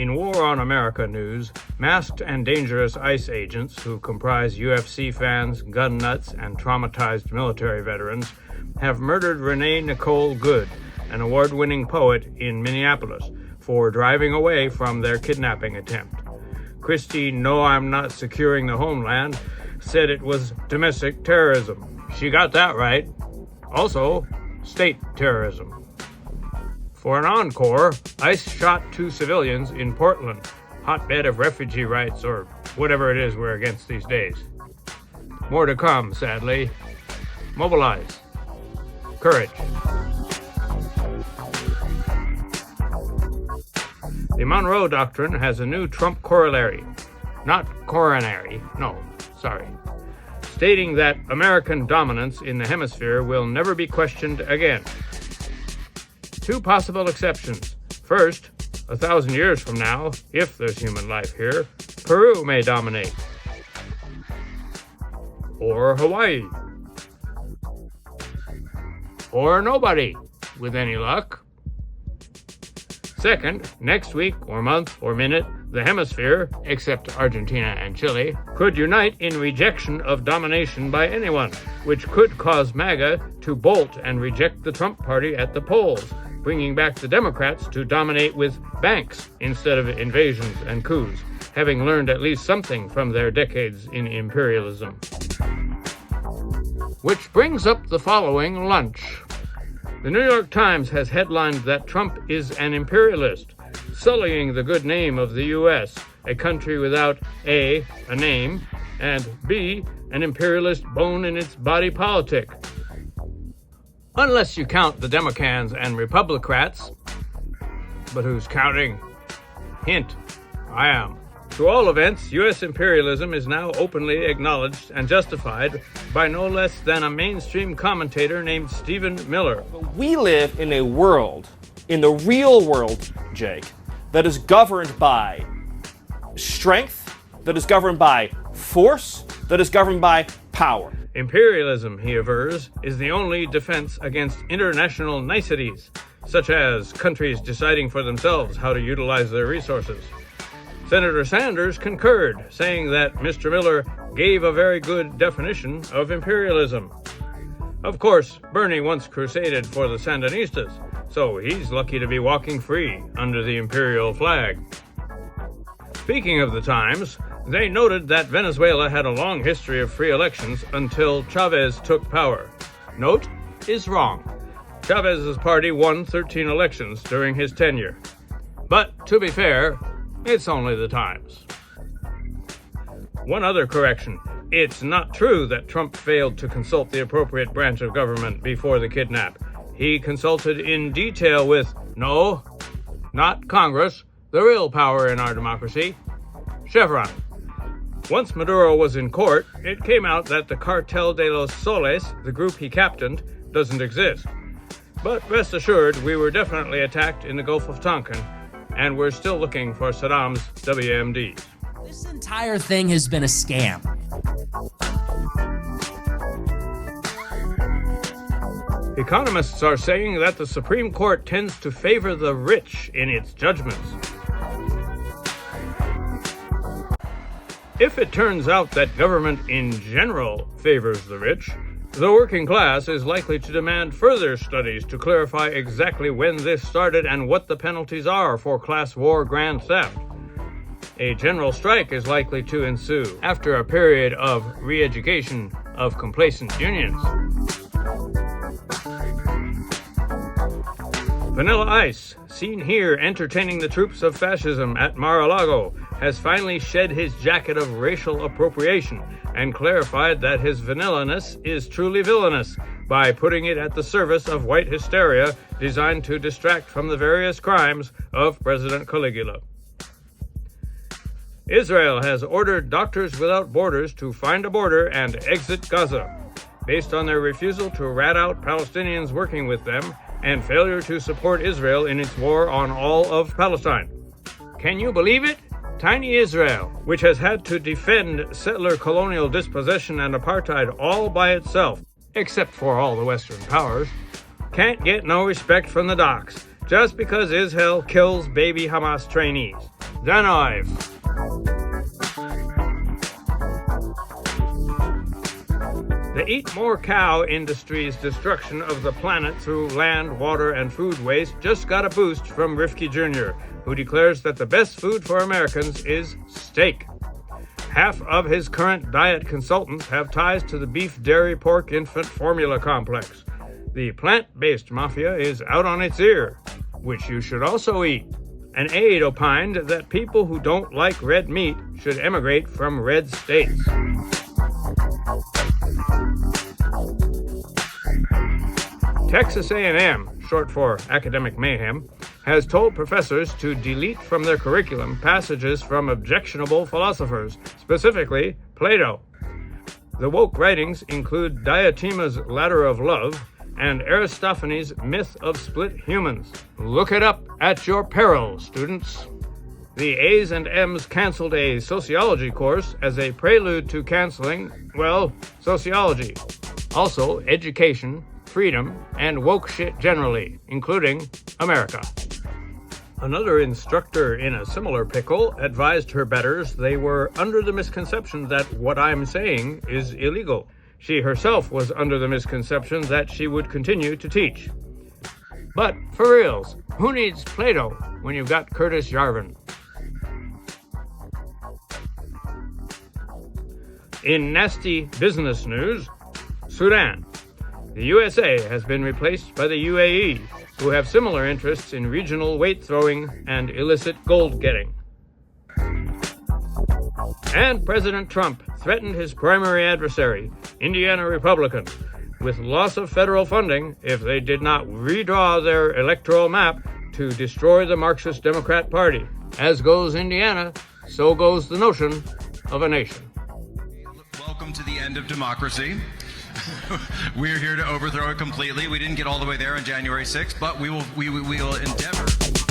In War on America news, masked and dangerous ICE agents who comprise UFC fans, gun nuts, and traumatized military veterans have murdered Renee Good, an award-winning poet in Minneapolis, for driving away from their kidnapping attempt. Christie, "No, I'm not securing the homeland," said it was domestic terrorism. She got that right. Also, state terrorism. For an encore, ICE shot 2 civilians in Portland, hotbed of refugee rights or whatever it is we're against these days. More to come, sadly. Mobilize. Courage. The Monroe Doctrine has a new Trump corollary. Not coronary, no, sorry. Stating that American dominance in the hemisphere will never be questioned again. 2 possible exceptions. First, 1,000 years from now, if there's human life here, Peru may dominate. Or Hawaii. Or nobody, with any luck. Second, next week or month or minute, the hemisphere, except Argentina and Chile, could unite in rejection of domination by anyone, which could cause MAGA to bolt and reject the Trump party at the polls, bringing back the Democrats to dominate with banks instead of invasions and coups, having learned at least something from their decades in imperialism. Which brings up the following lunch. The New York Times has headlined that Trump is an imperialist, sullying the good name of the U.S., a country without A, a name, and B, an imperialist bone in its body politic. Unless you count the Democrats and Republicrats. But who's counting? Hint, I am. To all events, U.S. imperialism is now openly acknowledged and justified by no less than a mainstream commentator named Stephen Miller. We live in a world, in the real world, Jake, that is governed by strength, that is governed by force, that is governed by power. Imperialism, he avers, is the only defense against international niceties, such as countries deciding for themselves how to utilize their resources. Senator Sanders concurred, saying that Mr. Miller gave a very good definition of imperialism. Of course, Bernie once crusaded for the Sandinistas, so he's lucky to be walking free under the imperial flag. Speaking of the Times, they noted that Venezuela had a long history of free elections until Chavez took power. Note is wrong. Chavez's party won 13 elections during his tenure. But, to be fair, it's only the Times. One other correction. It's not true that Trump failed to consult the appropriate branch of government before the kidnap. He consulted in detail with, no, not Congress, the real power in our democracy, Chevron. Once Maduro was in court, it came out that the Cartel de los Soles, the group he captained, doesn't exist. But rest assured, we were definitely attacked in the Gulf of Tonkin, and we're still looking for Saddam's WMDs. This entire thing has been a scam. Economists are saying that the Supreme Court tends to favor the rich in its judgments. If it turns out that government in general favors the rich, the working class is likely to demand further studies to clarify exactly when this started and what the penalties are for class war grand theft. A general strike is likely to ensue after a period of re-education of complacent unions. Vanilla Ice, seen here entertaining the troops of fascism at Mar-a-Lago, has finally shed his jacket of racial appropriation and clarified that his vanilla-ness is truly villainous by putting it at the service of white hysteria designed to distract from the various crimes of President Caligula. Israel has ordered Doctors Without Borders to find a border and exit Gaza, based on their refusal to rat out Palestinians working with them and failure to support Israel in its war on all of Palestine. Can you believe it? Tiny Israel, which has had to defend settler colonial dispossession and apartheid all by itself, except for all the Western powers, can't get no respect from the docs just because Israel kills baby Hamas trainees. Danaiv. The Eat More Cow industry's destruction of the planet through land, water, and food waste just got a boost from Rifki Jr., who declares that the best food for Americans is steak. Half of his current diet consultants have ties to the beef, dairy, pork, infant formula complex. The plant-based mafia is out on its ear, which you should also eat. An aide opined that people who don't like red meat should emigrate from red states. Texas A&M, short for Academic Mayhem, has told professors to delete from their curriculum passages from objectionable philosophers, specifically Plato. The woke writings include Diotima's Ladder of Love and Aristophanes' Myth of Split Humans. Look it up at your peril, students. The A's and M's canceled a sociology course as a prelude to canceling, well, sociology. Also, education, freedom, and woke shit generally, including America. Another instructor in a similar pickle advised her betters they were under the misconception that what I'm saying is illegal. She herself was under the misconception that she would continue to teach. But, for reals, who needs Plato when you've got Curtis Yarvin? In nasty business news, Sudan. The USA has been replaced by the UAE, who have similar interests in regional weight throwing and illicit gold getting. And President Trump threatened his primary adversary, Indiana Republicans, with loss of federal funding if they did not redraw their electoral map to destroy the Marxist Democrat Party. As goes Indiana, so goes the notion of a nation. Welcome to the end of democracy. We're here to overthrow it completely. We didn't get all the way there on January 6th, but we will endeavor.